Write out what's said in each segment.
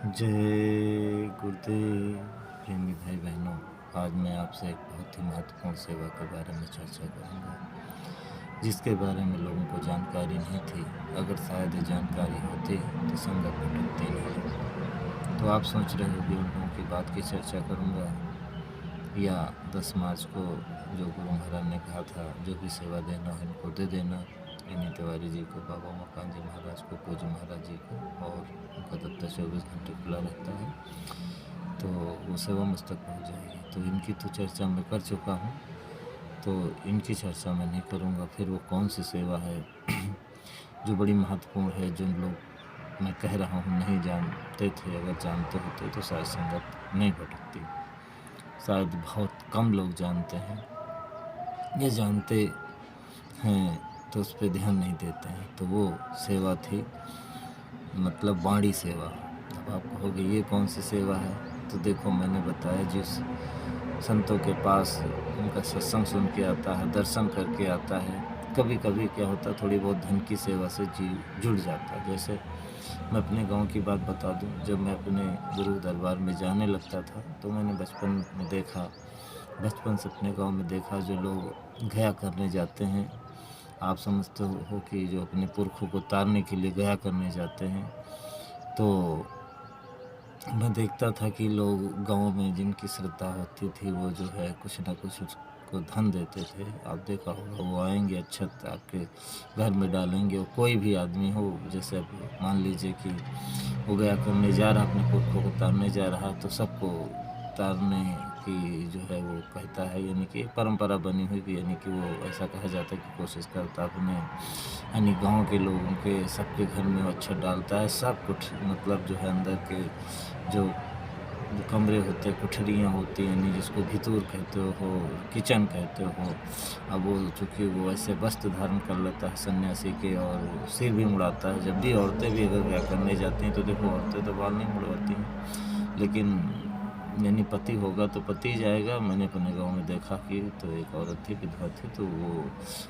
जय गुरुदेव। प्रेमी भाई बहनों, आज मैं आपसे एक बहुत ही महत्वपूर्ण सेवा के बारे में चर्चा करूंगा, जिसके बारे में लोगों को जानकारी नहीं थी। अगर शायद ये जानकारी होती तो संगत भटकती नहीं। तो आप सोच रहे हो कि उन लोगों की बात की चर्चा करूंगा या 10 मार्च को जो गुरु महाराज ने कहा था, जो भी सेवा देना है इनको दे देना, इन्हीं तिवारी जी को, बाबा मकान जी महाराज को, पूज्य महाराज जी को, और उनका दफ्तर 24 घंटे खुला रहता है, तो वो सेवा मुझ तक पहुँच जाएगी। तो इनकी तो चर्चा मैं कर चुका हूँ, तो इनकी चर्चा मैं नहीं करूँगा। फिर वो कौन सी सेवा है जो बड़ी महत्वपूर्ण है, जो लोग मैं कह रहा हूँ नहीं जानते थे। अगर जानते होते तो शायद संगत नहीं भटकती। शायद बहुत कम लोग जानते हैं, ये जानते हैं तो उस पर ध्यान नहीं देते हैं। तो वो सेवा थी, मतलब बाणी सेवा। अब आप कहोगे ये कौन सी सेवा है? तो देखो, मैंने बताया, जिस संतों के पास उनका सत्संग सुन के आता है, दर्शन करके आता है, कभी कभी क्या होता है, थोड़ी बहुत धन की सेवा से जुड़ जाता है। जैसे मैं अपने गांव की बात बता दूं, जब मैं अपने गुरु दरबार में जाने लगता था तो मैंने बचपन से अपने गांव में देखा, जो लोग गया करने जाते हैं। आप समझते हो कि जो अपने पुरखों को तारने के लिए गया करने जाते हैं, तो मैं देखता था कि लोग गांव में जिनकी श्रद्धा होती थी वो जो है कुछ ना कुछ उसको धन देते थे। आप देखा होगा, वो आएंगे, अक्षत आपके घर में डालेंगे। और कोई भी आदमी हो, जैसे अब मान लीजिए कि वो गया करने जा रहा, अपने पुरखों को तारने जा रहा, तो सबको तारने की जो है वो कहता है, यानी कि परंपरा बनी हुई कि, यानी कि वो ऐसा कहा जाता है कि कोशिश करता अपने, यानी गांव के लोगों के सबके घर में वो अक्षत डालता है। सब कुछ मतलब जो है अंदर के जो कमरे होते हैं, कोठरियाँ होती हैं, यानी जिसको भितूर कहते हो, किचन कहते हो। अब वो चूँकि वो ऐसे वस्त्र धारण कर लेता है सन्यासी के, और सिर भी मुड़ाता है। जब भी औरतें भी अगर क्या करने जाती हैं तो देखो, औरतें तो बाल नहीं मुड़वाती हैं, लेकिन यानी पति होगा तो पति जाएगा। मैंने अपने गांव में देखा कि तो एक औरत थी, विधवा थी, तो वो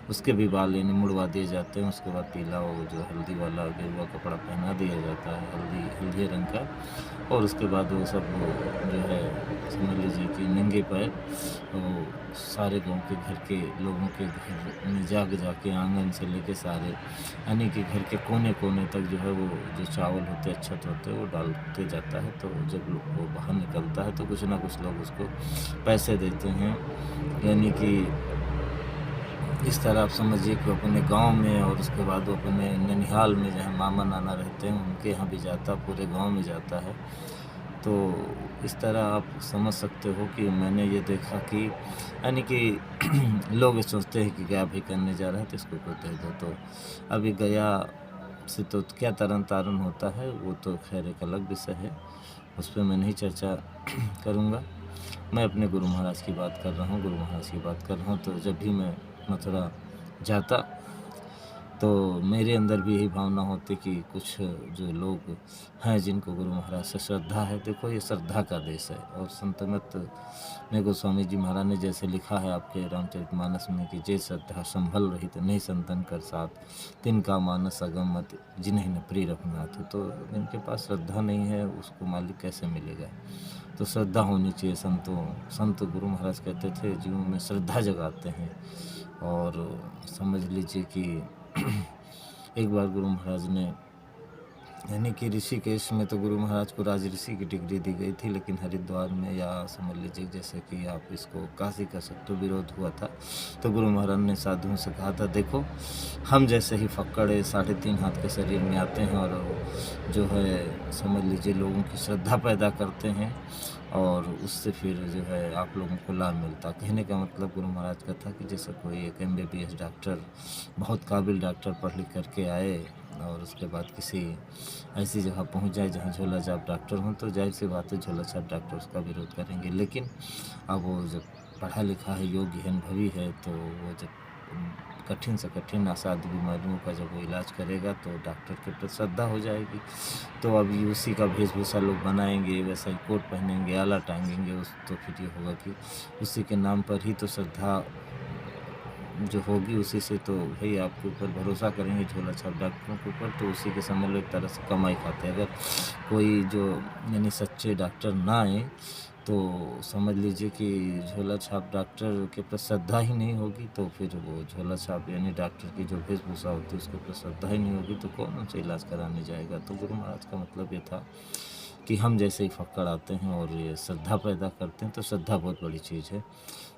उसके भी बाल यानी मुड़वा दिए जाते हैं। उसके बाद पीला वो जो हल्दी वाला गेरुआ कपड़ा पहना दिया जाता है, हल्दी रंग का। और उसके बाद वो सब जो है, समझ लीजिए कि नंगे पैर वो सारे गांव के घर के लोगों के घर में जाके आंगन से लेके सारे, यानी कि घर के कोने कोने तक जो है वो जो चावल होते, अक्षत होते, वो डालते जाता है। तो जब वो बाहर निकलता है तो कुछ ना कुछ लोग उसको पैसे देते हैं। यानी कि इस तरह आप समझिए कि अपने गांव में, और उसके बाद वो अपने ननिहाल में जहाँ मामा नाना रहते हैं उनके यहाँ भी जाता, पूरे गांव में जाता है। तो इस तरह आप समझ सकते हो कि मैंने ये देखा कि, यानी कि लोग सोचते हैं कि गया भी करने जा रहा है तो इसको कोई दे दो। तो अभी गया से तो क्या तरन तारण होता है, वो तो खैर एक अलग विषय है, उस पर मैं नहीं चर्चा करूँगा। मैं अपने गुरु महाराज की बात कर रहा हूँ। तो जब भी मैं मथुरा जाता तो मेरे अंदर भी यही भावना होती कि कुछ जो लोग हैं जिनको गुरु महाराज से श्रद्धा है, देखो ये श्रद्धा का देश है। और संतमत में गोस्वामी जी महाराज ने जैसे लिखा है आपके रामचरितमानस में कि जे श्रद्धा संभल रहित नहीं संतन कर साथ, तिनका मानस अगम मत जिन्हें न प्रिय रघुनाथ। तो जिनके पास श्रद्धा नहीं है उसको मालिक कैसे मिलेगा? तो श्रद्धा होनी चाहिए। संत गुरु महाराज कहते थे जीवों में श्रद्धा जगाते हैं। और समझ लीजिए कि एक बार गुरु महाराज ने, यानी कि ऋषिकेश में तो गुरु महाराज को राज ऋषि की डिग्री दी गई थी, लेकिन हरिद्वार में, या समझ लीजिए जैसे कि आप इसको काशी का सकते, विरोध हुआ था। तो गुरु महाराज ने साधुओं से कहा था, देखो हम जैसे ही फक्कड़े 3.5 हाथ के शरीर में आते हैं और जो है समझ लीजिए लोगों की श्रद्धा पैदा करते हैं, और उससे फिर जो है आप लोगों को लाभ मिलता। कहने का मतलब गुरु महाराज का था कि जैसे कोई एक MBBS डॉक्टर, बहुत काबिल डॉक्टर पढ़ लिख करके आए, और उसके बाद किसी ऐसी जगह पहुंच जाए जहां झोला छाप डॉक्टर हों, तो जाहिर सी बात है झोला छाप डॉक्टर उसका विरोध करेंगे। लेकिन अब वो जब पढ़ा लिखा है, योग्य है, अनुभवी है, तो वो जब कठिन से कठिन असाध्य बीमारियों का जब वो इलाज करेगा तो डॉक्टर के प्रति श्रद्धा हो जाएगी। तो अब उसी का वेशभूषा लोग बनाएंगे, वैसा ही कोट पहनेंगे, आला टांगेंगे, उस तो फिर ये होगा कि उसी के नाम पर ही तो श्रद्धा जो होगी उसी से तो भाई आपके ऊपर भरोसा करेंगे झोला छाप डॉक्टरों के ऊपर, तो उसी के समझ लो एक तरह से कमाई खाते हैं। अगर कोई जो यानी सच्चे डॉक्टर ना आए तो समझ लीजिए कि झोला छाप डॉक्टर के प्रति श्रद्धा ही नहीं होगी, तो फिर वो झोला छाप यानी डॉक्टर की जो वेशभूषा होती है उसके प्रति श्रद्धा ही नहीं होगी, तो कौन उनसे इलाज कराने जाएगा। तो गुरु महाराज का मतलब ये था कि हम जैसे ही फक्कड़ आते हैं और ये श्रद्धा पैदा करते हैं, तो श्रद्धा बहुत बड़ी चीज़ है।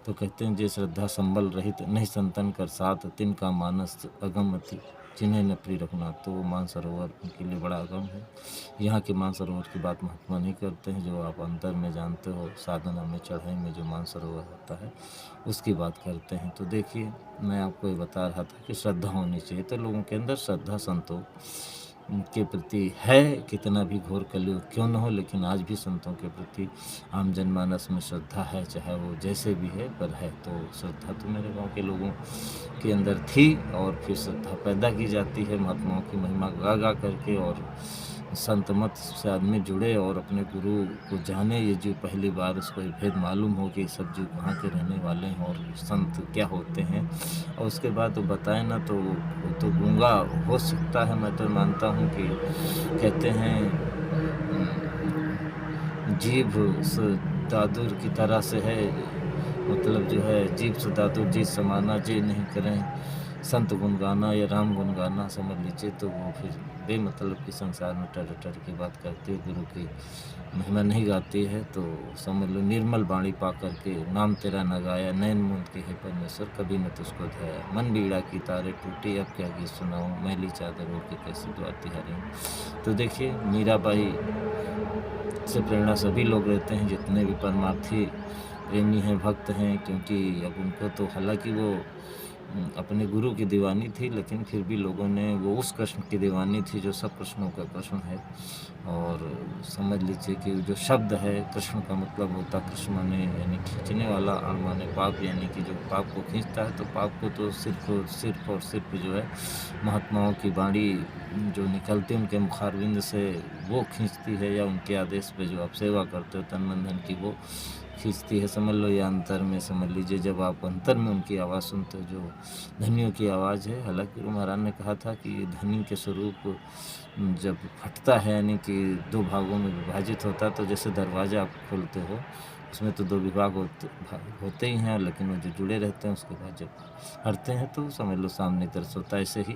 तो कहते हैं जे श्रद्धा संबल रहित नहीं संतन कर साथ, तिनका मानस अगम थी जिन्हें न प्रिय रखना। तो मानसरोवर उनके लिए बड़ा अगम है। यहाँ के मानसरोवर की बात महात्मा नहीं करते हैं, जो आप अंतर में जानते हो, साधना में चढ़ाई में जो मानसरोवर होता है उसकी बात करते हैं। तो देखिए, मैं आपको ये बता रहा था कि श्रद्धा होनी चाहिए, तो लोगों के अंदर श्रद्धा संतों के प्रति है, कितना भी घोर कलयुग क्यों न हो, लेकिन आज भी संतों के प्रति आम जनमानस में श्रद्धा है, चाहे वो जैसे भी है पर है। तो श्रद्धा तो मेरे गांव के लोगों के अंदर थी, और फिर श्रद्धा पैदा की जाती है महात्माओं की महिमा गा गा करके, और संत मत से आदमी जुड़े और अपने गुरु को जाने। ये जो पहली बार उसको ये भेद मालूम हो कि सब जो कहाँ के रहने वाले हैं और संत क्या होते हैं, और उसके बाद वो बताए ना तो वो तो गूंगा हो सकता है। मैं तो मानता हूँ कि कहते हैं जीभ से दादुर की तरह से है, मतलब जो है जीभ से दादुर जी समाना, जे नहीं करें संत गुनगाना या राम गुनगाना, समझ लीजिए। तो वो फिर बेमतलब की संसार में टर टर की बात करती है, गुरु की महिमा नहीं गाती है। तो समझ लो निर्मल बाणी पा करके नाम तेरा न गाया, नैन मूंद के है परमेश्वर कभी न तुझको धाया, मन बीड़ा की तारे टूटी अब क्या गीत सुनाऊं, मैली चादर ओढ़ के कैसी द्वार तिहारी। तो देखिए, मीराबाई से प्रेरणा सभी लोग लेते हैं, जितने भी परमार्थी प्रेमी हैं, भक्त हैं, क्योंकि अब उनको तो हालांकि वो अपने गुरु की दीवानी थी, लेकिन फिर भी लोगों ने वो उस कृष्ण की दीवानी थी जो सब कृष्णों का कृष्ण है। और समझ लीजिए कि जो शब्द है कृष्ण का मतलब होता कृष्ण माने यानी खींचने वाला, और माने पाप यानी कि जो पाप को खींचता है। तो पाप को तो सिर्फ और सिर्फ जो है महात्माओं की वाणी जो निकलती है उनके मुखारविंद से वो खींचती है, या उनके आदेश पे जो आप सेवा करते हो तन मन धन की, वो खींचती है। समझ लो या अंतर में समझ लीजिए, जब आप अंतर में उनकी आवाज़ सुनते हो जो धनियों की आवाज़ है। हालांकि गुरु महाराज ने कहा था कि धनी के स्वरूप जब फटता है यानी कि दो भागों में विभाजित होता है, तो जैसे दरवाज़ा आप खोलते हो उसमें तो दो विभाग होते ही हैं, लेकिन वो जो जुड़े रहते हैं उसके बाद जब हटते हैं तो समझ लो सामने तरफ होता है। ऐसे ही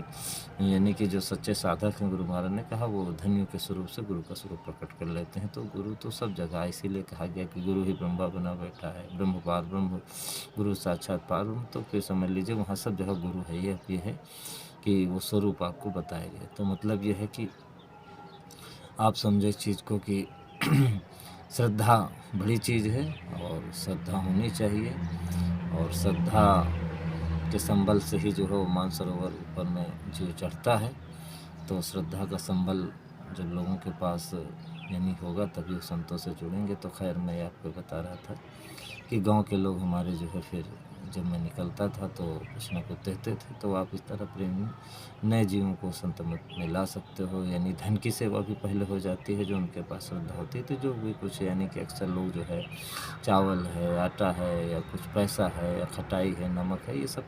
यानी कि जो सच्चे साधक हैं, गुरु महाराज ने कहा, वो धनियों के स्वरूप से गुरु का स्वरूप प्रकट कर लेते हैं। तो गुरु तो सब जगह, इसीलिए कहा गया कि गुरु ही ब्रह्मा बना बैठा है, ब्रह्म पार ब्रह्म गुरु साक्षात पार ब्रह्म। तो फिर समझ लीजिए वहाँ सब जगह गुरु है। ये है कि वो स्वरूप आपको बताया गया। तो मतलब ये है कि आप समझे इस चीज़ को कि श्रद्धा बड़ी चीज़ है और श्रद्धा होनी चाहिए, और श्रद्धा के संबल से ही जो है वो मानसरोवर ऊपर में जो चढ़ता है। तो श्रद्धा का संबल जब लोगों के पास यानी होगा तभी वो संतों से जुड़ेंगे। तो खैर मैं आपको बता रहा था कि गांव के लोग हमारे जो है, फिर जब मैं निकलता था तो कुछ ना कुछ कहते थे। तो आप इस तरह प्रेमी नए जीवों को संत मत में ला सकते हो। यानी धन की सेवा भी पहले हो जाती है जो उनके पास श्रद्धा होती है। तो जो भी कुछ यानी कि अक्सर लोग जो है चावल है, आटा है, या कुछ पैसा है, या खटाई है, नमक है, ये सब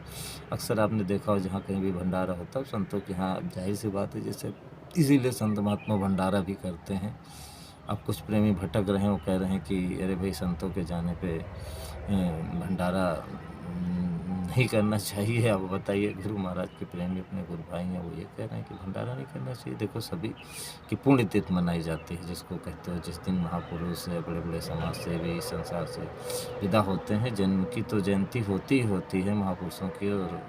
अक्सर आपने देखा हो जहाँ कहीं भी भंडारा होता है संतों के यहाँ। जाहिर सी बात है, जैसे इसीलिए संत महात्मा भंडारा भी करते हैं। अब कुछ प्रेमी भटक रहे हैं, वो कह रहे हैं कि अरे भाई संतों के जाने पे भंडारा नहीं करना चाहिए। अब बताइए, गुरु महाराज के प्रेमी अपने गुरु भाई हैं, वो ये कह रहे हैं कि भंडारा नहीं करना चाहिए। देखो सभी की पुण्यतिथि मनाई जाती है, जिसको कहते हो जिस दिन महापुरुष या बड़े बड़े समाज सेवी इस संसार से विदा होते हैं, जन्म की तो जयंती होती ही होती है महापुरुषों की और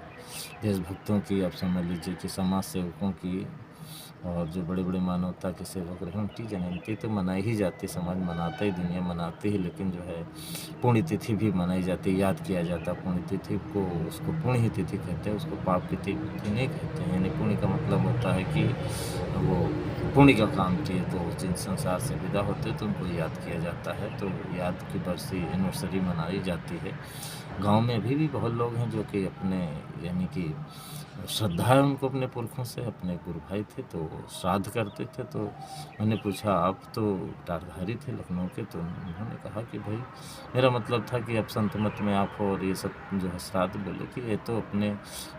देशभक्तों की। आप समझ लीजिए कि समाज सेवकों की और जो बड़े बड़े मानवता के सेवक रहे उनकी जयंती तो मनाई ही जाती, समाज मनाता ही, दुनिया मनाती ही। लेकिन जो है पुण्यतिथि भी मनाई जाती है, याद किया जाता। पुण्यतिथि को उसको पुण्य ही तिथि कहते हैं, उसको पाप की तिथि नहीं कहते हैं। यानी पुण्य का मतलब होता है कि वो पुण्य का काम किए, तो जिन संसार से विदा होते तो उनको याद किया जाता है। तो याद की बरसी एनिवर्सरी मनाई जाती है। गांव में अभी भी बहुत लोग हैं जो कि अपने यानी कि श्रद्धा है उनको अपने पुरखों से। अपने गुरु भाई थे तो वो श्राद्ध करते थे, तो मैंने पूछा आप तो टारधारी थे लखनऊ के, तो उन्होंने कहा कि भाई मेरा मतलब था कि अब संत मत में आप हो और ये सब जो है श्राद्ध। बोले कि ये तो अपने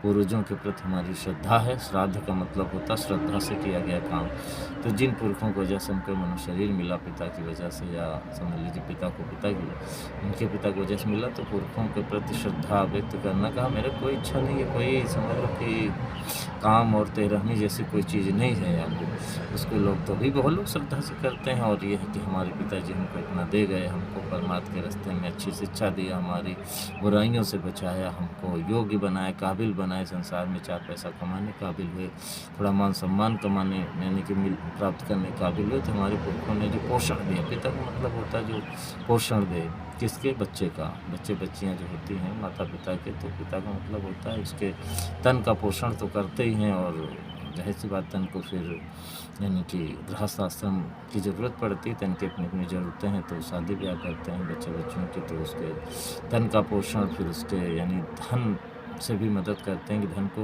पूर्वजों के प्रति हमारी श्रद्धा है। श्राद्ध का मतलब होता श्रद्धा से किया गया काम। तो जिन पुरखों को वजह से हमको मनुष्य शरीर मिला पिता की वजह से, या समझ लीजिए पिता को पिता की उनके पिता की वजह से मिला, तो पुरखों के प्रति श्रद्धा व्यक्त करना। कहा मेरे कोई इच्छा नहीं है, कोई समझ लो कि काम और तेरहवीं जैसी कोई चीज़ नहीं है। अब उसको लोग तो भी बहुत लोग श्रद्धा से करते हैं, और ये है कि हमारे पिताजी हमको इतना दे गए, हमको परमात्मा के रास्ते में अच्छी शिक्षा दिया, हमारी बुराइयों से बचाया, हमको योग्य बनाए, काबिल बनाए, संसार में 4 पैसा कमाने काबिल हुए, थोड़ा मान सम्मान कमाने यानी कि प्राप्त करने काबिल हुए। तो हमारे पुरखों ने जो पोषण दिया, पिता का मतलब होता है जो पोषण दे, किसके? बच्चे का। बच्चे बच्चियाँ जो होती हैं माता पिता के, तो पिता का मतलब होता है उसके तन का पोषण तो करते ही हैं, और जाहिर सी बात तन को फिर यानी कि गृहस्थ आश्रम की ज़रूरत पड़ती है। तन की अपनी अपनी ज़रूरतें हैं, तो शादी ब्याह करते हैं बच्चे बच्चियों की, तो उसके तन का पोषण, फिर उसके यानी धन से भी मदद करते हैं कि धन को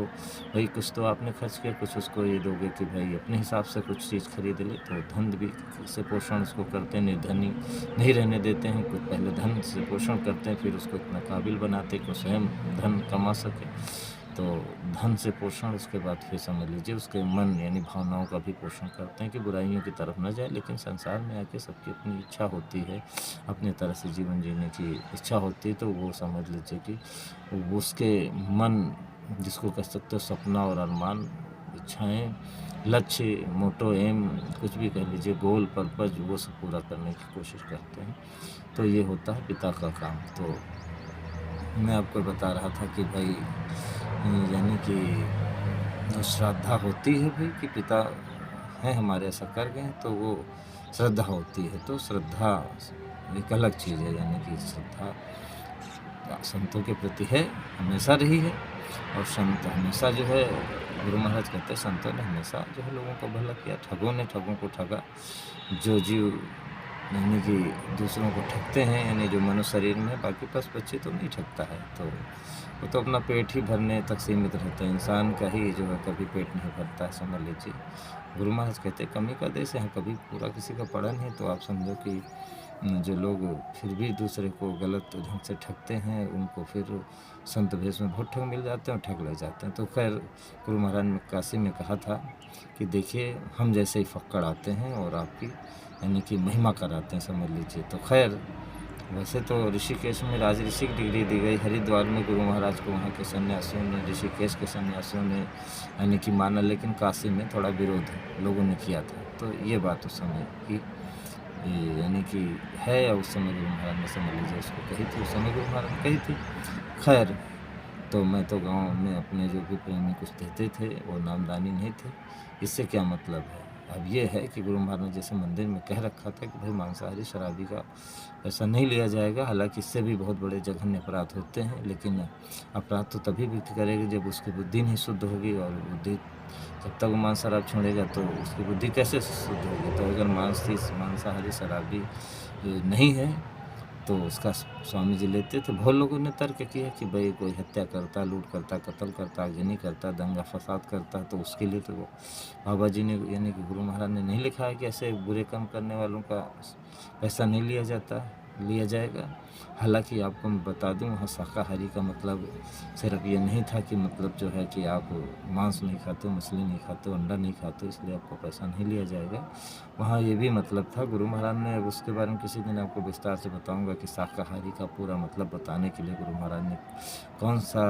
भाई कुछ तो आपने खर्च किया, कुछ उसको ये दोगे कि भाई अपने हिसाब से कुछ चीज़ खरीद ले, तो धन भी से पोषण उसको करते हैं। निर्धनी नहीं रहने देते हैं, कुछ पहले धन से पोषण करते हैं, फिर उसको इतना काबिल बनाते हैं कि स्वयं धन कमा सके। तो धन से पोषण, उसके बाद फिर समझ लीजिए उसके मन यानी भावनाओं का भी पोषण करते हैं कि बुराइयों की तरफ न जाए। लेकिन संसार में आके सबकी अपनी इच्छा होती है, अपनी तरह से जीवन जीने की इच्छा होती है, तो वो समझ लीजिए कि उसके मन, जिसको कह सकते हो सपना और अरमान, इच्छाएं, लक्ष्य, मोटो एम, कुछ भी कह लीजिए, गोल पर्पज, वो सब पूरा करने की कोशिश करते हैं। तो ये होता है पिता का काम। तो मैं आपको बता रहा था कि भाई यानी कि जो श्रद्धा होती है भाई कि पिता हैं हमारे ऐसा कर गए, तो वो श्रद्धा होती है। तो श्रद्धा एक अलग चीज़ है, यानी कि श्रद्धा संतों के प्रति है, हमेशा रही है। और संत हमेशा जो है, गुरु महाराज कहते हैं संतों ने हमेशा जो है लोगों को भला किया, ठगों ने ठगों को ठगा। जो जीव यानी कि दूसरों को ठगते हैं, यानी जो मनुष्य शरीर में है, बाकी पशु पक्षी तो नहीं ठगता है, तो वो तो अपना पेट ही भरने तक सीमित रहता है। इंसान का ही जो है कभी पेट नहीं भरता है, समझ लीजिए। गुरु महाराज कहते हैं कमी का देश है, कभी पूरा किसी का पड़ा नहीं। तो आप समझो कि जो लोग फिर भी दूसरे को गलत ढंग से ठगते हैं, उनको फिर संत भेष में बहुत ठग मिल जाते हैं और ठग लग जाते हैं। तो खैर गुरु महाराज ने काशी में कहा था कि देखिए हम जैसे ही फक्कड़ आते हैं और आपकी यानी कि महिमा कराते हैं, समझ लीजिए। तो खैर वैसे तो ऋषिकेश में राज ऋषि की डिग्री दी गई, हरिद्वार में गुरु महाराज को वहाँ के सन्यासियों ने, ऋषिकेश के सन्यासियों ने यानी कि माना, लेकिन काशी में थोड़ा विरोध लोगों ने किया था। तो ये बात उस समय की यानी कि है, या उस समय गुरु महाराज ने समझ लीजिए उसको कही थी, उस समय गुरु महाराज ने कही थी। खैर तो मैं तो गाँव में अपने जो भी प्रेमी कुछ देते थे वो नामदानी नहीं थे। इससे क्या मतलब है? अब ये है कि गुरु महाराज ने जैसे मंदिर में कह रखा था कि भाई मांसाहारी शराबी का पैसा नहीं लिया जाएगा। हालांकि इससे भी बहुत बड़े जघन्य अपराध होते हैं, लेकिन अपराध तो तभी भी करेगा जब उसकी बुद्धि नहीं शुद्ध होगी, और बुद्धि जब तक वो मांस शराब छोड़ेगा तो उसकी बुद्धि कैसे शुद्ध होगी। तो अगर मांसाहारी शराबी नहीं है तो उसका स्वामी जी लेते थे। बहुत लोगों ने तर्क किया कि भाई कोई हत्या करता, लूट करता, कत्ल करता, अग्नि करता, दंगा फसाद करता, तो उसके लिए तो बाबा जी ने यानी कि गुरु महाराज ने नहीं लिखा है कि ऐसे बुरे काम करने वालों का पैसा नहीं लिया जाएगा। हालांकि आपको मैं बता दूं, वहाँ शाकाहारी का मतलब सिर्फ ये नहीं था कि मतलब जो है कि आप मांस नहीं खाते, मछली नहीं खाते, अंडा नहीं खाते, इसलिए आपको पैसा नहीं लिया जाएगा। वहाँ ये भी मतलब था। गुरु महाराज ने उसके बारे में किसी दिन आपको विस्तार से बताऊंगा कि शाकाहारी का पूरा मतलब बताने के लिए गुरु महाराज ने कौन सा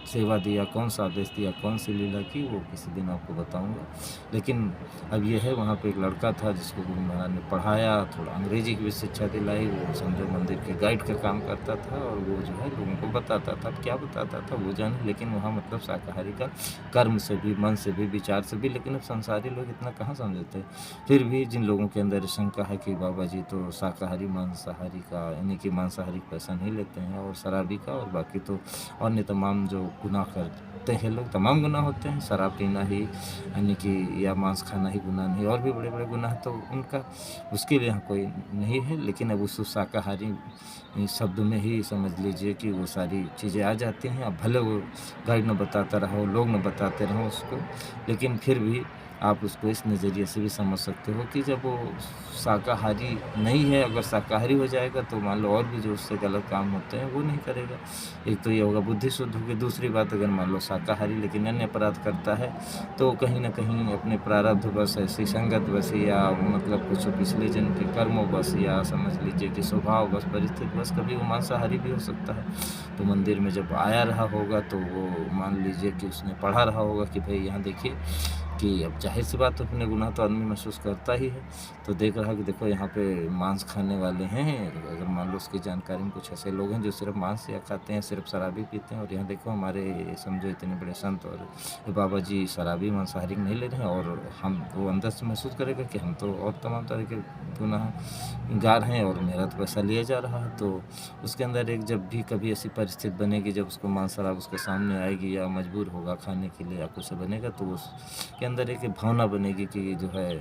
सेवा दिया, कौन सा आदेश दिया, कौन सी लीला की, वो किसी दिन आपको बताऊंगा। लेकिन अब ये है, वहाँ पे एक लड़का था जिसको गुरु महाराज ने पढ़ाया, थोड़ा अंग्रेजी की भी शिक्षा दिलाई। वो समझो मंदिर के गाइड का काम करता था, और वो जो है लोगों को बताता था। क्या बताता था वो जाने, लेकिन वहाँ मतलब शाकाहारी का कर्म से भी, मन से भी, विचार से भी। लेकिन अब संसारी लोग इतना कहाँ समझते हैं। फिर भी जिन लोगों के अंदर शंका है कि बाबा जी तो शाकाहारी मांसाहारी का यानी कि मांसाहारी पैसा नहीं लेते हैं, और शराबी का, और बाकी तो अन्य तमाम जो गुनाह करते हैं लोग, तमाम गुनाह होते हैं, शराब पीना ही यानी कि या मांस खाना ही गुनाह नहीं, और भी बड़े-बड़े गुनाह तो उनका उसके लिए यहाँ कोई नहीं है। लेकिन अब उस शाकाहारी शब्द में ही समझ लीजिए कि वो सारी चीज़ें आ जाती हैं। अब भले वो गाइड ना बताता रहा हो, लोग ना बताते रहें उसको, लेकिन फिर भी आप उसको इस नज़रिए से भी समझ सकते हो कि जब वो शाकाहारी नहीं है, अगर शाकाहारी हो जाएगा तो मान लो और भी जो उससे गलत काम होते हैं वो नहीं करेगा। एक तो ये होगा बुद्धि शुद्ध होगी, दूसरी बात अगर मान लो शाकाहारी लेकिन अन्य अपराध करता है तो कहीं न कहीं अपने प्रारब्ध बस, ऐसी संगत बस, या मतलब कुछ पिछले जन्म के कर्मों बस, या समझ लीजिए कि स्वभाव बस, परिस्थिति बस, कभी वो मांसाहारी भी हो सकता है। तो मंदिर में जब आया रहा होगा तो वो मान लीजिए कि उसने पढ़ा रहा होगा कि भाई यहाँ देखिए कि अब ज़ाहिर-सी बात है अपने गुनाह तो आदमी महसूस करता ही है। तो देख रहा है कि देखो यहाँ पे मांस खाने वाले हैं, अगर मान लो उसकी जानकारी में कुछ ऐसे लोग हैं जो सिर्फ़ मांस या खाते हैं, सिर्फ़ शराब ही पीते हैं, और यहाँ देखो हमारे समझो इतने बड़े संत और बाबा जी शराबी मांसाहारी नहीं ले रहे हैं, और हम वो अंदर से महसूस करेगा कि हम तो और तमाम तरह के गुनाहगार हैं और मेरा तो पैसा लिया जा रहा है। तो उसके अंदर एक जब भी कभी ऐसी परिस्थिति बनेगी जब उसको मांस शराब उसके सामने आएगी या मजबूर होगा खाने के लिए या कुछ बनेगा, तो उसके अंदर एक भावना बनेगी कि जो है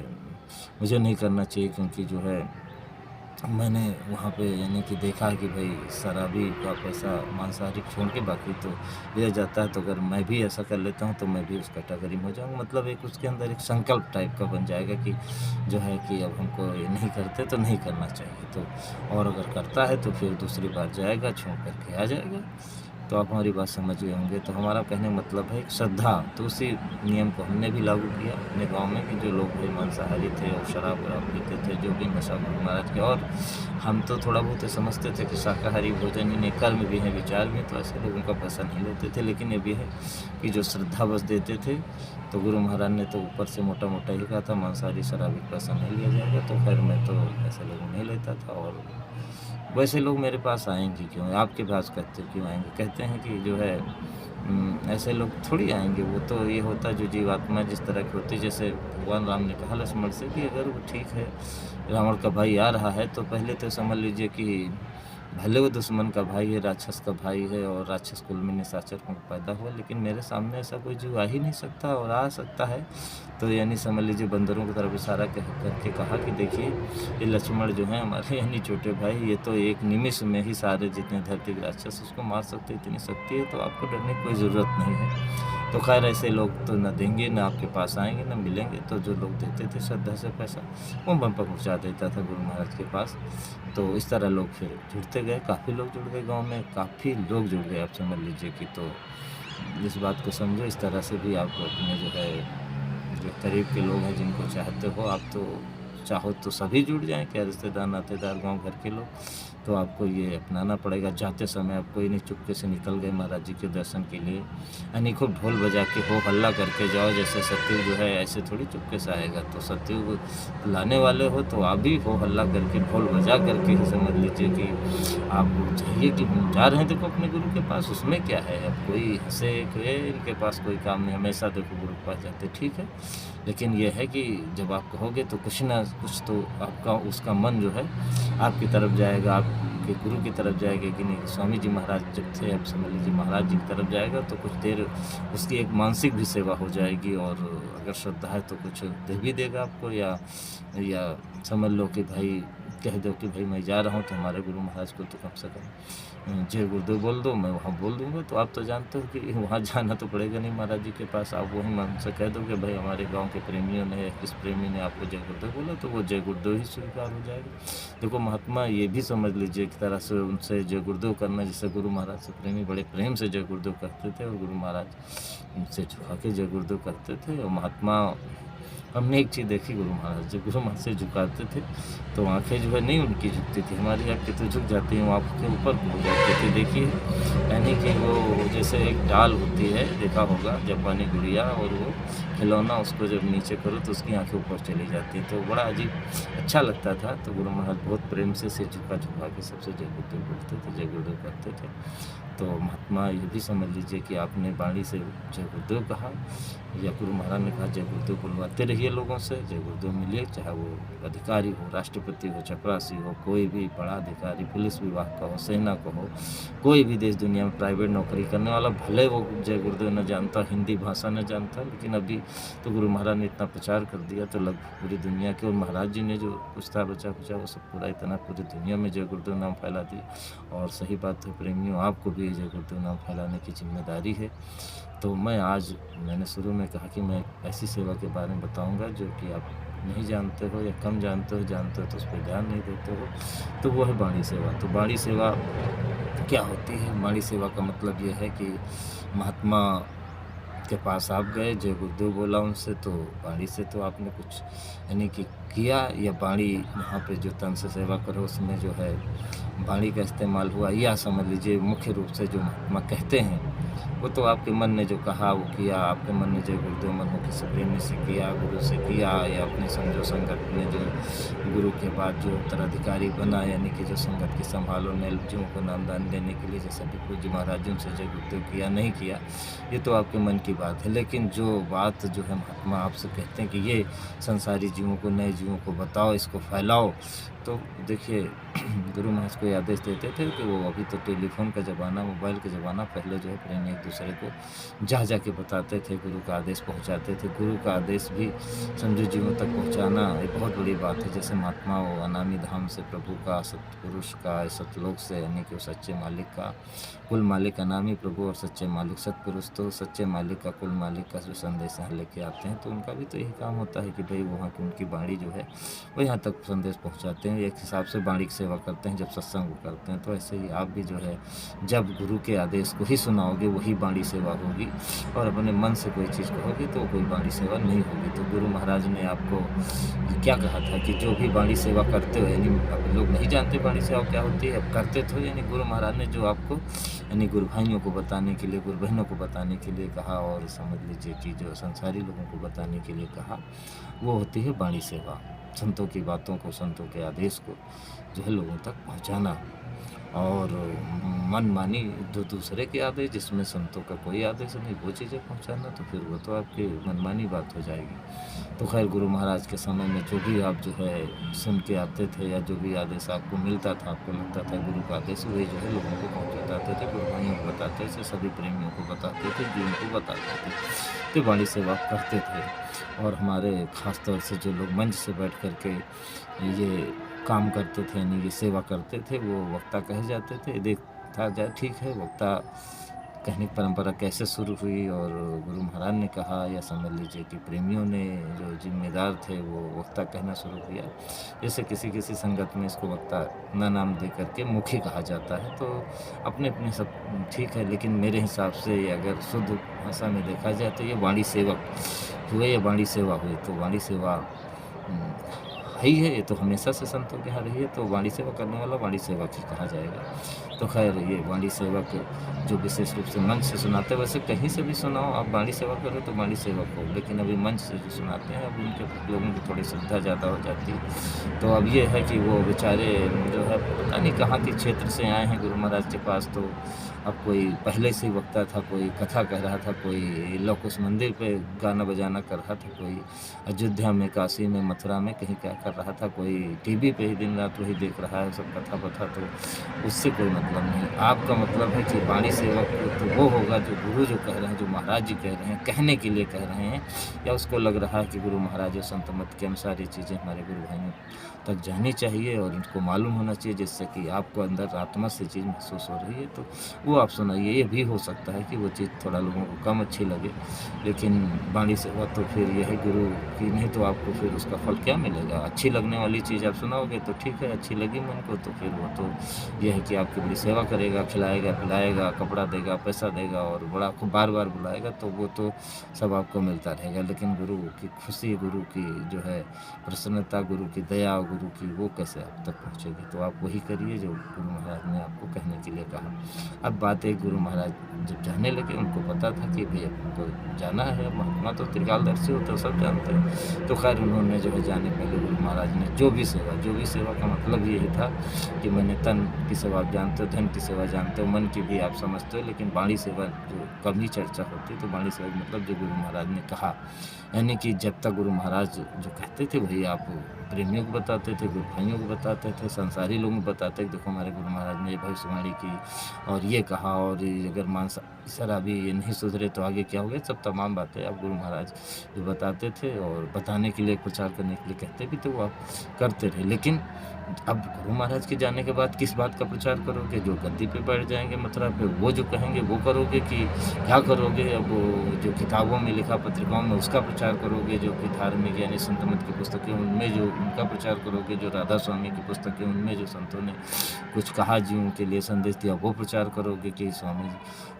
मुझे नहीं करना चाहिए, क्योंकि जो है मैंने वहाँ पे यानी कि देखा है कि भाई शराबी का पैसा मांसाहारी छोड़ के बाकी तो लिया जाता है, तो अगर मैं भी ऐसा कर लेता हूँ तो मैं भी उस कैटेगरी में हो जाऊँगा। मतलब एक उसके अंदर एक संकल्प टाइप का बन जाएगा कि जो है कि अब हमको ये नहीं करते तो नहीं करना चाहिए, तो और अगर करता है तो फिर दूसरी बार जाएगा, छोड़ कर के आ जाएगा। तो आप हमारी बात समझ गए होंगे। तो हमारा कहने का मतलब है श्रद्धा, तो उसी नियम को हमने भी लागू किया अपने गाँव में कि जो लोग भाई मांसाहारी थे और शराब-वराब पीते थे, जो भी नशा गुरु महाराज के, और हम तो थोड़ा बहुत ये समझते थे कि शाकाहारी भोजन ही नहीं, कर्म भी हैं, विचार भी हैं, तो ऐसे लोगों का पैसा नहीं लेते थे। लेकिन ये भी है कि जो श्रद्धा बस देते थे, तो गुरु महाराज ने तो ऊपर से मोटा-मोटा ही कहा था मांसाहारी शराबी का पैसा नहीं लिया जाएगा, तो खैर मैं तो ऐसे लोगों नहीं लेता था। और वैसे लोग मेरे पास आएँगे क्यों? आपके पास कहते क्यों आएँगे? कहते हैं कि जो है ऐसे लोग थोड़ी आएँगे, वो तो ये होता है जो जीवात्मा जिस तरह की होती है, जैसे भगवान राम ने कहा लक्ष्मण से कि अगर वो ठीक है, रावण का भाई आ रहा है, तो पहले तो समझ लीजिए कि भले वो दुश्मन का भाई है, राक्षस का भाई है और राक्षस कुल में निशाचर में पैदा हुआ, लेकिन मेरे सामने ऐसा कोई जीव आ ही नहीं सकता, और आ सकता है तो यानी समझ लीजिए बंदरों की तरफ इशारा करके कहा कि देखिए ये लक्ष्मण जो हैं हमारे यानी छोटे भाई, ये तो एक निमिष में ही सारे जितने धरती के राक्षस उसको मार सकते, इतनी शक्ति है, तो आपको डरने की कोई ज़रूरत नहीं है। तो खैर ऐसे लोग तो न देंगे, न आपके पास आएँगे, न मिलेंगे। तो जो लोग देते थे श्रद्धा से पैसा, वो मन पर पहुँचा देता था गुरु महाराज के पास। तो इस तरह लोग फिर जुड़ते गए, काफ़ी लोग जुड़ गए गाँव में, काफ़ी लोग जुड़ गए, आप समझ लीजिए कि। तो इस बात को समझो, इस तरह से भी आप अपने जो है जो करीब के लोग हैं जिनको चाहते हो आप, तो चाहो तो सभी जुड़ जाएँ, क्या रिश्तेदार, नातेदार, गाँव घर के लोग। तो आपको ये अपनाना पड़ेगा। जाते समय आप कोई नहीं चुपके से निकल गए महाराज जी के दर्शन के लिए, यानी खूब ढोल बजा के हो हल्ला करके जाओ, जैसे सत्युग जो है ऐसे थोड़ी चुपके से आएगा। तो सत्युग लाने वाले हो तो आप भी हो हल्ला करके, ढोल बजा करके ही समझ लीजिए कि आप चाहिए कि हम जा रहे हैं देखो अपने गुरु के पास, उसमें क्या है। अब कोई हँसे कि इनके पास कोई काम नहीं, हमेशा देखो गुरु के पास जाते, ठीक है। लेकिन ये है कि जब आप कहोगे तो कुछ ना कुछ तो आपका उसका मन जो है आपकी तरफ जाएगा, आपके गुरु की तरफ जाएगा कि नहीं। स्वामी जी महाराज जब थे, अब समझ लीजिए महाराज जी की तरफ जाएगा तो कुछ देर उसकी एक मानसिक भी सेवा हो जाएगी, और अगर श्रद्धा है तो कुछ दे भी देगा आपको, या समझ लो कि भाई कह दो कि भाई मैं जा रहा हूँ तो हमारे गुरु महाराज को तो कम से कम जय गुरुदेव बोल दो, मैं वहाँ बोल दूँगा। तो आप तो जानते हो कि वहाँ जाना तो पड़ेगा नहीं महाराज जी के पास, आप वहीं मन से कह दो कि भाई हमारे गांव के प्रेमियों ने, किस प्रेमी ने आपको जय गुरुदेव बोला, तो वो जय गुरुदेव ही स्वीकार हो जाएगा। देखो महात्मा ये भी समझ लीजिए एक तरह से उनसे जय गुरुदेव करना, जैसे गुरु महाराज से प्रेमी बड़े प्रेम से जय गुरुदेव करते थे, और गुरु महाराज उनसे झुका के जय गुरुदेव करते थे। और महात्मा हमने एक चीज़ देखी, गुरु महाराज जब गुरु महाराज से झुकाते थे तो आँखें जो है नहीं उनकी झुकती थी, हमारी आँखें तो झुक जाती हैं, वो आँखों के ऊपर हो जाती थी। देखिए यानी कि वो जैसे एक डाल होती है, देखा होगा जापानी गुड़िया, और वो खिलौना उसको जब नीचे करो तो उसकी आँखें ऊपर चली जाती हैं, तो बड़ा अजीब अच्छा लगता था। तो गुरु महाराज बहुत प्रेम से झुका के सबसे जय गुरुदेव बोलते थे, जय गुरुदेव करते थे। तो महात्मा ये भी समझ लीजिए कि आपने वाणी से जय गुरुदेव कहा, या गुरु महाराज ने कहा जय गुरुदेव बुलवाते रहिए। मिलिए लोगों से, जय गुरुदेव मिलिए, चाहे वो अधिकारी हो, राष्ट्रपति हो, चपरासी हो, कोई भी बड़ा अधिकारी, पुलिस विभाग का हो, सेना का हो, कोई भी देश दुनिया में प्राइवेट नौकरी करने वाला, भले वो जय गुरुदेव न जानता, हिंदी भाषा न जानता, लेकिन अभी तो गुरु महाराज ने इतना प्रचार कर दिया तो लगभग पूरी दुनिया के, और महाराज जी ने जो कुछ था बचा खुचा वो सब पूरा इतना पूरी दुनिया में जय गुरुदेव नाम फैला दिया। और सही बात है प्रेमियों, आपको भी जय गुरुदेव नाम फैलाने की जिम्मेदारी है। तो मैंने शुरू में कहा कि मैं ऐसी सेवा के बारे में बताऊंगा जो कि आप नहीं जानते हो या कम जानते हो तो उस पर ध्यान नहीं देते हो, तो वो है बाणी सेवा। तो बाणी सेवा क्या होती है? बाणी सेवा का मतलब ये है कि महात्मा के पास आप गए, जय गुरुदेव बोला उनसे, तो बाणी से तो आपने कुछ यानी कि किया, या बाणी यहाँ पे जो तन से सेवा करो उसमें जो है बाणी का इस्तेमाल हुआ, या समझ लीजिए मुख्य रूप से जो महात्मा कहते हैं वो तो आपके मन ने जो कहा वो किया, आपके मन ने जय गुरुदेव मनमुखी से प्रेमी से किया, गुरु से किया, या अपने समझो संगत में जो गुरु के बाद जो उत्तराधिकारी बना, यानी कि जो संगत की संभालो जीवों को नामदान देने के लिए जैसे भी पूज्य महाराज जी उनसे जय गुरुदेव किया नहीं किया, ये तो आपके मन की बात है। लेकिन जो बात जो है महात्मा आपसे कहते हैं कि ये संसारी जीवों को, नए जीवों को बताओ, इसको फैलाओ, तो देखिए गुरु महाराज को आदेश देते थे कि वो अभी तो टेलीफोन का ज़माना, मोबाइल का ज़माना, पहले जो है प्रेमी एक दूसरे को जा के बताते थे, गुरु का आदेश पहुंचाते थे। गुरु का आदेश भी समझो जीवों तक पहुंचाना एक बहुत बड़ी बात है। जैसे महात्मा वो अनामी धाम से प्रभु का, सतपुरुष का, सतलोक से, यानी कि सच्चे मालिक का, कुल मालिक अनामी प्रभु और सच्चे मालिक सतपुरुष, तो सच्चे मालिक का, कुल मालिक का जो संदेश यहाँ लेके आते हैं, तो उनका भी तो यही काम होता है कि भाई वहाँ की उनकी बाणी जो है वो यहाँ तक संदेश पहुँचाते हैं। एक हिसाब से बाणी की सेवा करते हैं जब सत्संग करते हैं। तो ऐसे ही आप भी जो है जब गुरु के आदेश को ही सुनाओगे वही बाणी सेवा होगी, और अपने मन से कोई चीज़ कहोगे तो कोई बाणी सेवा नहीं होगी। तो गुरु महाराज ने आपको क्या कहा था कि जो भी बाणी सेवा करते हो, यानी अब लोग नहीं जानते बाणी सेवा क्या होती है, अब करते थे, यानी गुरु महाराज ने जो आपको यानी गुरु भाइयों को बताने के लिए, गुरु बहनों को बताने के लिए कहा, और समझ लीजिए कि जो संसारी लोगों को बताने के लिए कहा, वो होती है बाणी सेवा। संतों की बातों को, संतों के आदेश को जो है लोगों तक पहुंचाना, और मनमानी जो दूसरे के आदेश जिसमें संतों का कोई आदेश नहीं, वो चीज़ें पहुंचाना, तो फिर वो तो आपकी मनमानी बात हो जाएगी। तो खैर गुरु महाराज के समय में जो भी आप जो है सुन के आते थे, या जो भी आदेश आपको मिलता था, आपको लगता था गुरु का आदेश, वही जो है लोगों को पहुँचाते थे, गुरु भाइयों को बताते थे, सभी प्रेमियों को बताते थे, जीवन को बताते थे, तो बाणी सेवा करते थे। और हमारे ख़ास तौर से जो लोग मंच से बैठ कर के ये काम करते थे, यानी ये सेवा करते थे, वो वक्ता कहे जाते थे। देखा जाए ठीक है, वक्ता कहने की परंपरा कैसे शुरू हुई, और गुरु महाराज ने कहा, या समझ लीजिए कि प्रेमियों ने जो जिम्मेदार थे वो वक्ता कहना शुरू किया। जैसे किसी संगत में इसको वक्ता ना नाम दे करके मुखी कहा जाता है, तो अपने अपने सब ठीक है, लेकिन मेरे हिसाब से अगर शुद्ध भाषा में देखा जाए तो ये वाणी सेवक हुए या वाणी सेवा हुई। तो वाणी सेवा है ही है, ये तो हमेशा से संतों के यहाँ रही है, तो वाणी सेवा करने वाला वाणी सेवक ही कहा जाएगा। तो खैर ये वाणी सेवक जो विशेष रूप से मंच से सुनाते हैं, वैसे कहीं से भी सुनाओ, आप वाणी सेवा करो तो वाणी सेवक हो, लेकिन अभी मंच से जो सुनाते हैं, अब उनके लोगों की थोड़ी श्रद्धा ज़्यादा हो जाती है। तो अब ये है कि वो बेचारे जो है पता नहीं कहाँ के क्षेत्र से आए हैं गुरु महाराज के पास, तो अब कोई पहले से ही वक्ता था, कोई कथा कह रहा था, कोई लव कुश मंदिर पे गाना बजाना कर रहा था, कोई अयोध्या में, काशी में, मथुरा में कहीं क्या कर रहा था, कोई टीवी पे ही दिन रात वही देख रहा है सब कथा बथा, तो उससे कोई मतलब नहीं। आपका मतलब है कि वाणी सेवक तो वो होगा जो गुरु जो कह रहे हैं, जो महाराज जी कह रहे हैं, कहने के लिए कह रहे हैं, या उसको लग रहा है कि गुरु महाराज और संत मत के अनुसार ये चीज़ें हमारे गुरु भाइयों तक जानी चाहिए और इनको मालूम होना चाहिए, जिससे कि आपको अंदर आत्मा से चीज़ महसूस हो रही है, तो वो आप सुनाइए। ये भी हो सकता है कि वो चीज़ थोड़ा लोगों को कम अच्छी लगे, लेकिन वाणी सेवा तो फिर यह है गुरु की, नहीं तो आपको फिर उसका फल क्या मिलेगा। अच्छी लगने वाली चीज़ आप सुनाओगे तो ठीक है, अच्छी लगी मन को, तो फिर वो तो यह है कि आपकी बड़ी सेवा करेगा, खिलाएगा, पिलाएगा, कपड़ा देगा, पैसा देगा, और बड़ा आपको बार बार बुलाएगा, तो वो तो सब आपको मिलता रहेगा। लेकिन गुरु की खुशी, गुरु की जो है प्रसन्नता, गुरु की दया, गुरु की, वो कैसे आप तक पहुँचेगी। तो आप वही करिए जो गुरु महाराज ने आपको कहने के लिए कहा। अब बात है, गुरु महाराज जब जाने लगे, उनको पता था कि भाई हमको जाना है, महात्मा तो त्रिकालदर्शी होते सब जानते हैं, तो खैर उन्होंने जो है जाने पहले गुरु महाराज ने जो भी सेवा का मतलब ये था कि मैंने तन की सेवा आप जानते हो, धन की सेवा जानते हो, मन की भी आप समझते हो, लेकिन वाणी सेवा जो कम ही चर्चा होती है। तो वाणी सेवा का मतलब जो गुरु महाराज ने कहा, यानी कि जब तक गुरु महाराज जो कहते थे वही आप प्रेमियों को बताते थे, गुरु भाइयों को बताते थे, संसारी लोगों को बताते थे, देखो हमारे गुरु महाराज ने ये भविष्यवाणी की और ये कहा, और ये अगर शराबी ये नहीं सुधरे तो आगे क्या होगा, सब तमाम बातें आप गुरु महाराज जो बताते थे और बताने के लिए, प्रचार करने के लिए कहते भी थे, वो आप करते रहे। लेकिन अब गुरु महाराज के जाने के बाद किस बात का प्रचार करोगे? जो गद्दी पे बैठ जाएंगे मथुरा पे, वो जो कहेंगे वो करोगे कि क्या करोगे? अब वो जो किताबों में लिखा, पत्रिकाओं में, उसका प्रचार करोगे, जो कि धार्मिक यानी संत मत की पुस्तकें उनमें जो उनका प्रचार करोगे, जो राधा स्वामी की पुस्तकें उनमें जो संतों ने कुछ कहा, जीवन के लिए संदेश दिया, वो प्रचार करोगे कि स्वामी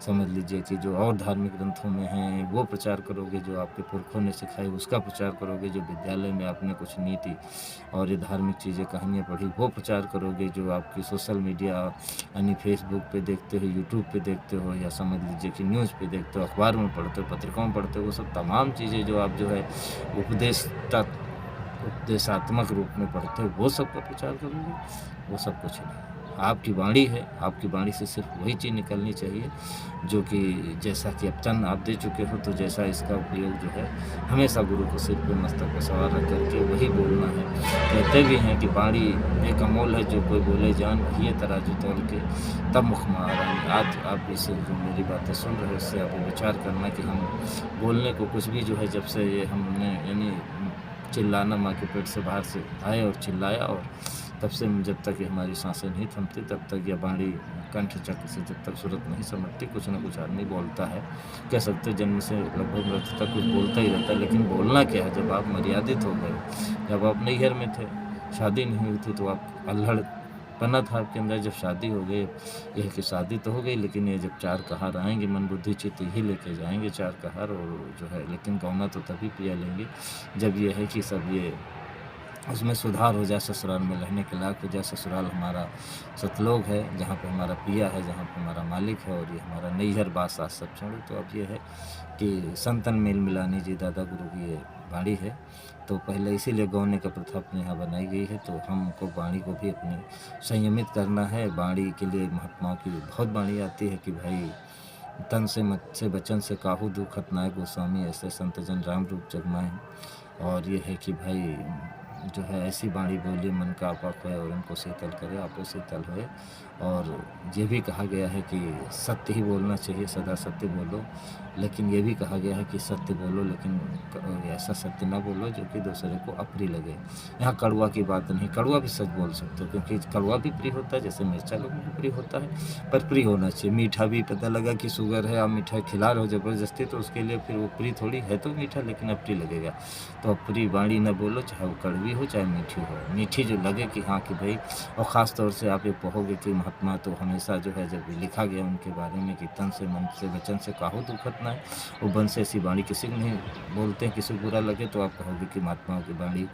समझ लीजिए कि जो और धार्मिक ग्रंथों में हैं वो प्रचार करोगे, जो आपके पुरखों ने सिखाई उसका प्रचार करोगे, जो विद्यालय में आपने कुछ नीति और ये धार्मिक चीज़ें, कहानियाँ पढ़ी वो प्रचार करोगे, जो आपकी सोशल मीडिया यानी फेसबुक पे देखते हो, यूट्यूब पे देखते हो, या समझ लीजिए कि न्यूज़ पे देखते हो, अखबार में पढ़ते हो, पत्रिकाओं में पढ़ते हो, वो सब तमाम चीज़ें जो आप जो है उपदेशात्मक रूप में पढ़ते हो, वो सब का प्रचार करोगे? वो सब कुछ नहीं। आपकी वाणी है, आपकी वाणी से सिर्फ वही चीज़ निकलनी चाहिए जो कि जैसा कि अब तन आप दे चुके हो, तो जैसा इसका उपयोग जो है हमेशा गुरु को सिर पे मस्तक पे सवार रख करके वही बोलना है। कहते भी हैं कि वाणी एक अमोल है, जो कोई बोले जान, ये तराजू तौल के तब मुख मारा। आज आप इसे जो मेरी बातें सुन रहे हो, इससे आप विचार करना कि हम बोलने को कुछ भी जो है, जब से ये हमने यानी चिल्लाना माँ के पेट से बाहर से आए और चिल्लाया, और तब से जब तक ये हमारी सांसें नहीं थमती, तब तक यह वाणी कंठ चक्र से जब तक सूरत नहीं समझती, कुछ ना कुछ आदमी बोलता है। कह सकते जन्म से लगभग मृत्यु तक कुछ बोलता ही रहता है, लेकिन बोलना क्या है? जब आप मर्यादित हो गए, जब आप नैहर में थे, शादी नहीं हुई थी, तो आप अल्हड़पना था आपके अंदर। जब शादी हो गई, यह कि शादी तो हो गई, लेकिन ये जब चार कहार आएंगे, मन बुद्धि चित्त ही लेके जाएंगे चार कहार, और जो है लेकिन गौना तो तभी पिया लेंगे जब ये है कि सब ये उसमें सुधार हो जाए, ससुराल में रहने के लायक हो जाए। ससुराल हमारा सतलोक है, जहाँ पे हमारा पिया है, जहाँ पे हमारा मालिक है, और ये हमारा नैहर बास सास सब छोड़ो। तो अब ये है कि संतन मेल मिलानी जी दादा गुरु की ये वाणी है। तो पहले इसीलिए गौने का प्रथा अपने यहाँ बनाई गई है। तो हमको वाणी को भी अपनी संयमित करना है। वाणी के लिए महात्माओं की बहुत वाणी आती है कि भाई तन से मत से वचन से काहू दुखत नाय, गोस्वामी ऐसे संत जन राम रूप जगमाए। और ये है कि भाई जो है ऐसी वाणी बोली, मन का आपा खोए और उनको शीतल करे, आपो शीतल होए। और ये भी कहा गया है कि सत्य ही बोलना चाहिए, सदा सत्य बोलो। लेकिन ये भी कहा गया है कि सत्य बोलो, लेकिन ऐसा सत्य ना बोलो जो कि दूसरे को अप्रिय लगे। यहाँ कड़वा की बात नहीं, कड़वा भी सच बोल सकते हो, क्योंकि कड़वा भी प्रिय होता है, जैसे मिर्चा लोगों को प्रिय होता है, पर प्रिय होना चाहिए। मीठा भी पता लगा कि शुगर है, आप मीठा खिला रहे हो ज़बरदस्ती, तो उसके लिए फिर वो प्रिय थोड़ी है, तो मीठा लेकिन अप्रिय लगेगा। तो अप्रिय वाणी न बोलो, चाहे वो कड़वी हो चाहे मीठी हो। मीठी जो लगे कि हाँ कि भाई, और ख़ास तौर से आप ये कहोगे कि महात्मा तो हमेशा जो है, जब लिखा गया उनके बारे में कि तन से मन से वचन से काहू दुखत ना है, वो बन से ऐसी वाणी किसी को नहीं बोलते हैं। किसी को बुरा लगे तो आप कहोगे कि महात्माओं की वाणी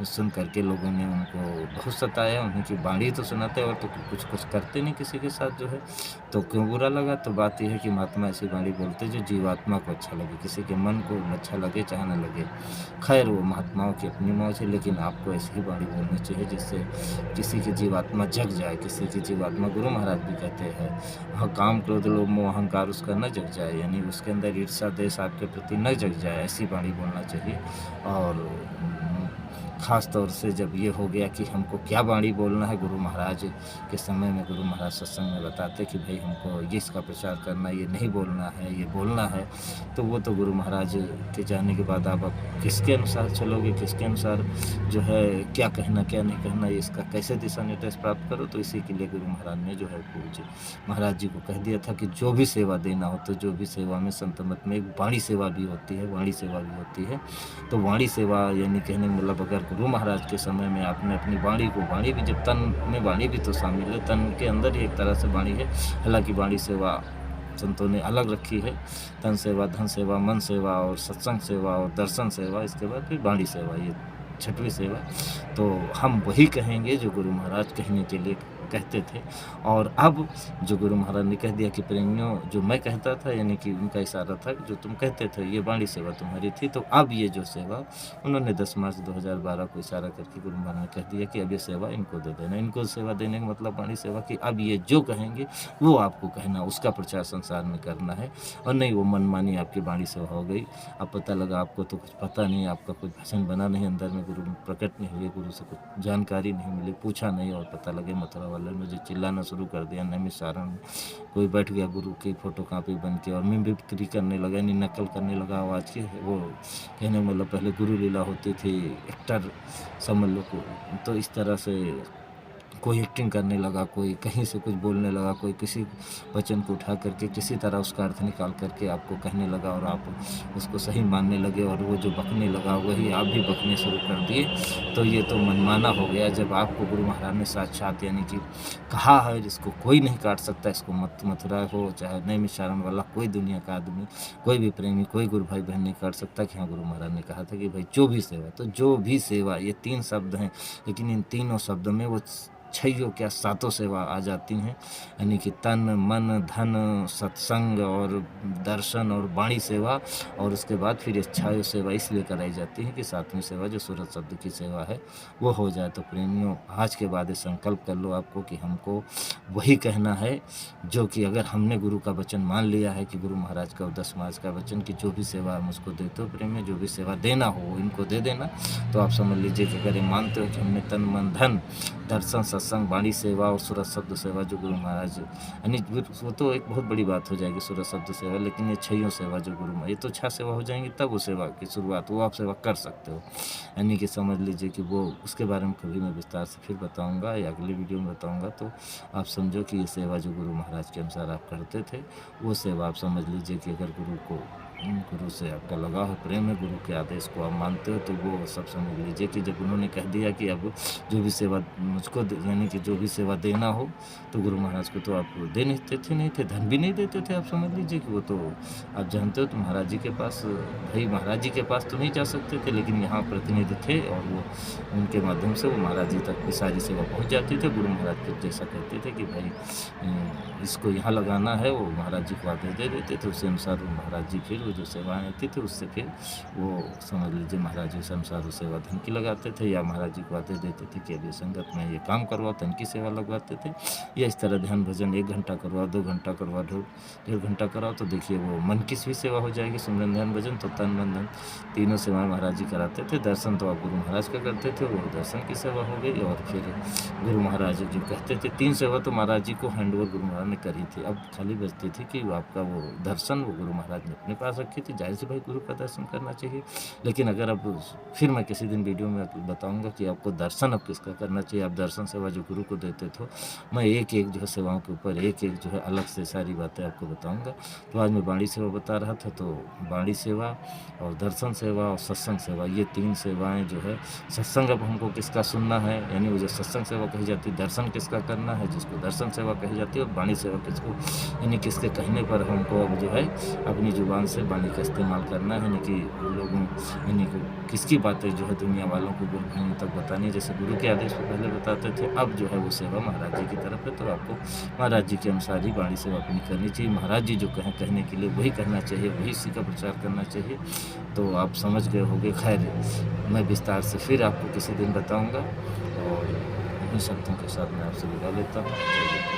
सुन करके लोगों ने उनको बहुत सताया, उनकी वाणी तो सुनाते और तो कुछ करते नहीं किसी के साथ जो है, तो क्यों बुरा लगा? तो बात यह है कि महात्मा ऐसी वाणी बोलते जो जीवात्मा को अच्छा लगे, किसी के मन को अच्छा लगे चाहे ना लगे। खैर वो महात्माओं की अपनी मौज है, लेकिन आपको ऐसी ही वाणी बोलनी चाहिए जिससे किसी की जीवात्मा जग जाए। किसी की जीवात्मा, गुरु महाराज भी कहते हैं, हाँ, काम क्रोध लोभ मोह अहंकार उसका न जग जाए, यानी उसके अंदर ईर्ष्या देश आपके प्रति न जग जाए, ऐसी वाणी बोलना चाहिए। और ख़ास तौर से जब ये हो गया कि हमको क्या वाणी बोलना है, गुरु महाराज के समय में गुरु महाराज सत्संग में बताते कि भाई हमको ये इसका प्रचार करना, ये नहीं बोलना है, ये बोलना है। तो वो तो गुरु महाराज के जाने के बाद आप किसके अनुसार चलोगे, किसके अनुसार जो है क्या कहना क्या नहीं कहना, इसका कैसे दिशा निर्देश प्राप्त करो। तो इसी के लिए गुरु महाराज ने जो है पूज्य महाराज जी को कह दिया था कि जो भी सेवा देना हो, तो जो भी सेवा में संत मत में एक वाणी सेवा भी होती है, वाणी सेवा भी होती है। तो वाणी सेवा यानी कहने में मतलब अगर गुरु महाराज के समय में आपने अपनी वाणी को, वाणी भी जब तन में वाणी भी तो शामिल है, तन के अंदर ही एक तरह से वाणी है। हालांकि वाणी सेवा संतों ने अलग रखी है, तन सेवा, धन सेवा, मन सेवा और सत्संग सेवा और दर्शन सेवा, इसके बाद फिर वाणी सेवा, ये छठवीं सेवा। तो हम वही कहेंगे जो गुरु महाराज कहने के लिए कहते थे। और अब जो गुरु महाराज ने कह दिया कि प्रेमियों, जो मैं कहता था यानी कि उनका इशारा था कि जो तुम कहते थे ये बाणी सेवा तुम्हारी थी, तो अब ये जो सेवा उन्होंने 10 मार्च 2012 को इशारा करके गुरु महाराज ने कह दिया कि अब ये सेवा इनको दे देना। इनको सेवा देने का मतलब बाणी सेवा की अब ये जो कहेंगे वो आपको कहना, उसका प्रचार संसार में करना है, और नहीं वो मनमानी आपकी बाणी सेवा हो गई। अब पता लगा आपको तो कुछ पता नहीं, आपका कुछ भजन बना नहीं, अंदर में गुरु प्रकट नहीं हुए, गुरु से कुछ जानकारी नहीं मिली, पूछा नहीं, और पता लगे मथुरा वाले ने मुझे चिल्लाना शुरू कर दिया नैमिषारण्य में। कोई बैठ गया गुरु की फोटो कापी बन के और मिमिक्री करने लगा, यानी नकल करने लगा आवाज़ की। वो कहने मतलब पहले गुरु लीला होती थी, एक्टर समझ लो को, तो इस तरह से कोई एक्टिंग करने लगा, कोई कहीं से कुछ बोलने लगा, कोई किसी वचन को उठा करके किसी तरह उसका अर्थ निकाल करके आपको कहने लगा, और आप उसको सही मानने लगे, और वो जो बकने लगा वही आप भी बकने शुरू कर दिए। तो ये तो मनमाना हो गया। जब आपको गुरु महाराज ने साक्षात यानी कि कहा है जिसको कोई नहीं काट सकता, इसको मथुरा हो चाहे नैमिषारण्य वाला, कोई दुनिया का आदमी, कोई भी प्रेमी, कोई गुरु भाई बहन नहीं काट सकता कि हाँ गुरु महाराज ने कहा था कि भाई जो भी सेवा, तो जो भी सेवा, ये 3 शब्द हैं, लेकिन इन तीनों शब्दों में वो छइयों क्या सातों सेवा आ जाती हैं, यानी कि तन मन धन सत्संग और दर्शन और वाणी सेवा, और उसके बाद फिर छायो सेवा इसलिए कराई जाती है कि 7वीं सेवा जो सूरज शब्द की सेवा है वो हो जाए। तो प्रेमियों, आज के बाद ये संकल्प कर लो आपको कि हमको वही कहना है, जो कि अगर हमने गुरु का वचन मान लिया है कि गुरु महाराज का 10 मार्च का वचन कि जो भी सेवा हम उसको देते हो प्रेमियों, जो भी सेवा देना हो इनको दे देना। तो आप समझ लीजिए कि अगर ये मानते हो कि हमने तन मन धन दर्शन सत्संग वाणी सेवा और सूरज शब्द सेवा जो गुरु महाराज, यानी वो तो एक बहुत बड़ी बात हो जाएगी सूरज शब्द सेवा, लेकिन ये छइयों सेवा जो गुरु महाराज, ये तो 6 सेवा हो जाएंगी, तब वो सेवा की शुरुआत वो आप सेवा कर सकते हो। यानी कि समझ लीजिए कि वो उसके बारे में कभी मैं विस्तार से फिर बताऊंगा या अगली वीडियो में बताऊंगा। तो आप समझो कि ये सेवा जो गुरु महाराज के अनुसार आप करते थे, वो सेवा आप समझ लीजिए कि अगर गुरु से आपका लगाव है, प्रेम है, गुरु के आदेश को आप मानते हो, तो वो सब समझ लीजिए कि जब उन्होंने कह दिया कि अब जो भी सेवा मुझको यानी कि जो भी सेवा देना हो, तो गुरु महाराज को तो आप दे नहीं देते, नहीं थे, धन भी नहीं देते थे। आप समझ लीजिए कि वो तो आप जानते हो, तो महाराज जी के पास, भाई महाराज जी के पास तो नहीं जा सकते थे, लेकिन यहाँ प्रतिनिधि थे और वो उनके माध्यम से वो महाराज जी तक की सारी सेवा पहुँच जाती थी। गुरु महाराज फिर जैसा कहते थे कि भाई इसको यहाँ लगाना है, वो महाराज जी को आदेश दे देते थे, उसी अनुसार वो महाराज जी फिर वो जो सेवाएँ आती थी उससे फिर वो समझ लीजिए महाराज जी उस अनुसार वो सेवा धन की लगाते थे, या महाराज जी को आदेश देते थे कि अभी संगत में ये काम करवाओ, धन की सेवा लगवाते थे, या इस तरह ध्यान भजन 1 घंटा करवाओ, 2 घंटा करवाओ, 1.5 घंटा कराओ, तो देखिए वो मन की भी सेवा हो जाएगी, सिमरन ध्यान भजन, तो तन मन धन तीनों सेवाएं महाराज जी कराते थे। दर्शन तो आप गुरु महाराज का करते थे, वो दर्शन की सेवा हो गई, और फिर गुरु महाराज जो कहते थे 3 सेवा तो महाराज जी को हैंडओवर गुरु महाराज ने करी थी। अब खाली बचती थी कि आपका वो दर्शन वो गुरु महाराज ने अपने पास रखी थी, जाहिर से भाई गुरु का दर्शन करना चाहिए। लेकिन अगर अब फिर मैं किसी दिन वीडियो में बताऊंगा कि आपको दर्शन अब किसका करना चाहिए, आप दर्शन सेवा जो गुरु को देते थे, मैं एक जो है सेवाओं के ऊपर एक जो है अलग से सारी बातें आपको बताऊंगा। तो आज मैं वाणी सेवा बता रहा था, तो वाणी सेवा और दर्शन सेवा और सत्संग सेवा, ये 3 सेवाएं जो है, सत्संग अब हमको किसका सुनना है, यानी वो जो सत्संग सेवा कही जाती है, दर्शन किसका करना है जिसको दर्शन सेवा कही जाती है, और वाणी सेवा किसको, यानी किसके कहने पर हमको अब जो है अपनी जुबान से वाणी का इस्तेमाल करना है, यानी कि लोगों यानी कि किसकी बातें जो है दुनिया वालों को गुरु भाइयों तक बतानी है। जैसे गुरु के आदेश को पहले बताते थे, अब जो है वो सेवा महाराज जी की तरफ है, तो आपको महाराज जी के अनुसार ही वाणी सेवा अपनी करनी चाहिए। महाराज जी जो कहें कहने के लिए वही कहना चाहिए, वही इसी का प्रचार करना चाहिए। तो आप समझ गए होंगे। खैर, मैं विस्तार से फिर आपको किसी दिन बताऊँगा, और इन्हीं शब्दों के साथ मैं आपसे विदा लेता हूँ।